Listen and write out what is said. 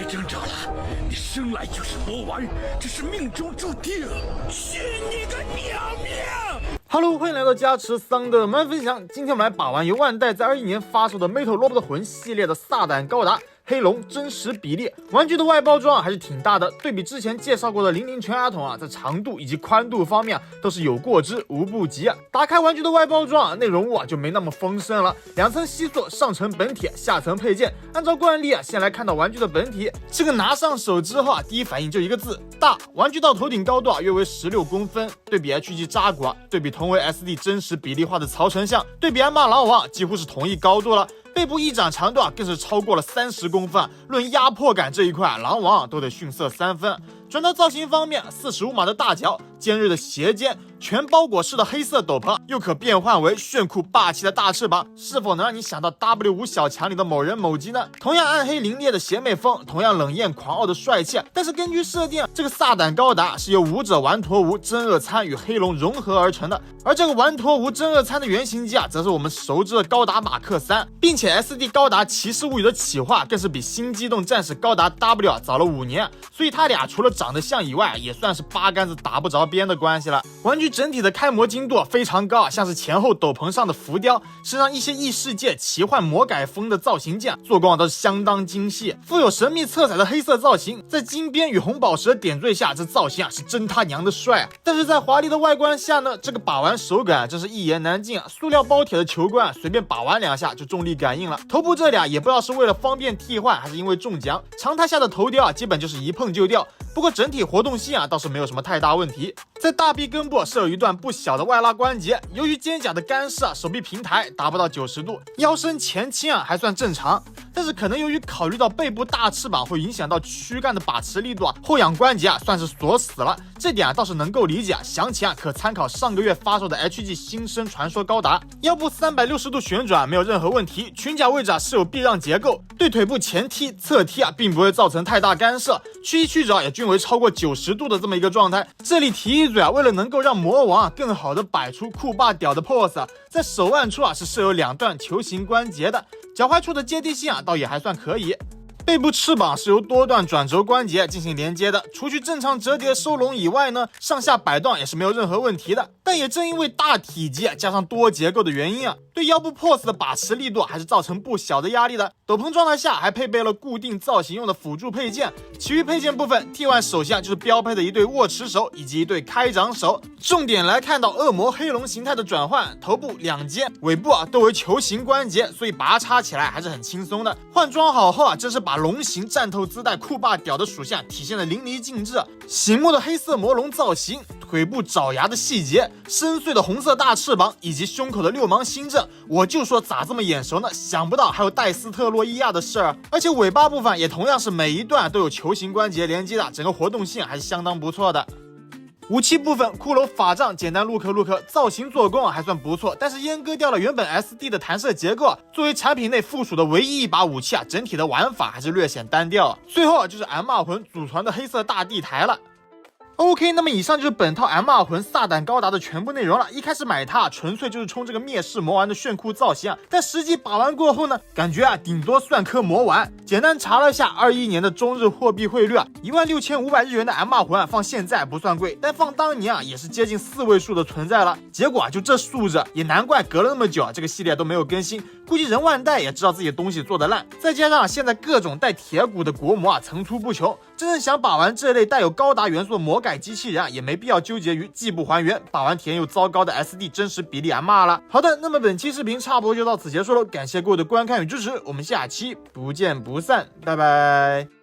挣扎了，你生来就是魔丸，这是命中注定。去你个鸟命！Hello， 欢迎来到加持桑的慢分享。今天我们来把玩由万代在21年发售的 METAL ROBOT魂系列的撒旦高达。黑龙真实比例玩具的外包装还是挺大的，对比之前介绍过的00全儿童在长度以及宽度方面都是有过之无不及。打开玩具的外包装内容物就没那么丰盛了，两层吸塑，上层本体，下层配件。按照惯例先来看到玩具的本体，这个拿上手之后第一反应就一个字大。玩具到头顶高度约为16公分，对比 HG 扎古对比同为 SD 真实比例化的曹丞相，对比鞍马狼王几乎是同一高度了。背部翼展长度更是超过了30公分，论压迫感这一块，狼王都得逊色3分。转到造型方面，45码的大脚，尖锐的斜肩，全包裹式的黑色斗篷，又可变换为炫酷霸气的大翅膀，是否能让你想到 W5 小强里的某人某鸡呢？同样暗黑凌冽的邪魅风，同样冷艳狂傲的帅气，但是根据设定，这个撒旦高达是由武者丸陀无真恶参与黑龙融合而成的，而这个丸陀无真恶参的原型机则是我们熟知的高达马克3，并且 SD 高达骑士物语的企划更是比新机动战士高达 W 早了5年，所以他俩除了长得像以外，也算是八竿子打不着边的关系了。玩具整体的开模精度非常高，像是前后斗篷上的浮雕，身上一些异世界奇幻魔改风的造型件，做工都是相当精细。富有神秘色彩的黑色造型，在金边与红宝石的点缀下，这造型是真他娘的帅但是在华丽的外观下呢，这个把玩手感真是一言难尽塑料包铁的球冠，随便把玩2下就重力感应了。头部这俩也不知道是为了方便替换，还是因为中奖，常态下的头雕基本就是一碰就掉。不过整体活动性倒是没有什么太大问题。在大臂根部设有一段不小的外拉关节，由于肩胛的干式手臂平台达不到90度，腰身前倾还算正常，但是可能由于考虑到背部大翅膀会影响到躯干的把持力度后仰关节算是锁死了，这点倒是能够理解。详情可参考上个月发售的 HG 新生传说高达，腰部360度旋转没有任何问题，裙甲位置是有避让结构，对腿部前踢侧踢并不会造成太大干涉，屈衣曲肘也均为超过90度的这么一个状态。这里提一嘴为了能够让魔王更好的摆出酷霸屌的 pose， 在手腕处是设有2段球形关节的，脚踝处的接地性倒也还算可以。背部翅膀是由多段转轴关节进行连接的，除去正常折叠收拢以外呢，上下摆动也是没有任何问题的。但也正因为大体积加上多结构的原因对腰部 pose 的把持力度还是造成不小的压力的。斗篷状态下还配备了固定造型用的辅助配件，其余配件部分T1手下就是标配的一对握持手以及一对开掌手。重点来看到恶魔黑龙形态的转换，头部2肩尾部都为球形关节，所以拔插起来还是很轻松的。换装好后真是把龙形战透自带酷霸屌的属性体现的淋漓尽致。醒目的黑色魔龙造型，腿部爪牙的细节，深邃的红色大翅膀以及胸口的6芒星阵，我就说咋这么眼熟呢？想不到还有戴斯特洛伊亚的事儿。而且尾巴部分也同样是每一段都有球形关节连接的，整个活动性还是相当不错的。武器部分，骷髅法杖简单 look， 造型做工还算不错，但是阉割掉了原本 SD 的弹射结构，作为产品内附属的唯一一把武器整体的玩法还是略显单调。最后就是 M2 魂祖传的黑色大地台了。OK， 那么以上就是本套 M2 魂撒旦高达的全部内容了。一开始买它纯粹就是冲这个灭世魔丸的炫酷造型但实际把玩过后呢，感觉顶多算颗魔丸。简单查了下21年的中日货币汇率16500日元的 M2 魂放现在不算贵，但放当年也是接近4位数的存在了。结果就这素质，也难怪隔了那么久这个系列都没有更新。估计人万代也知道自己的东西做得烂，再加上现在各种带铁骨的国模层出不穷，真正想把玩这类带有高达元素的魔改机器人也没必要纠结于既不还原把玩体验又糟糕的 SD 真实比例 M2 了。好的，那么本期视频差不多就到此结束了，感谢各位的观看与支持，我们下期不见不散，拜拜。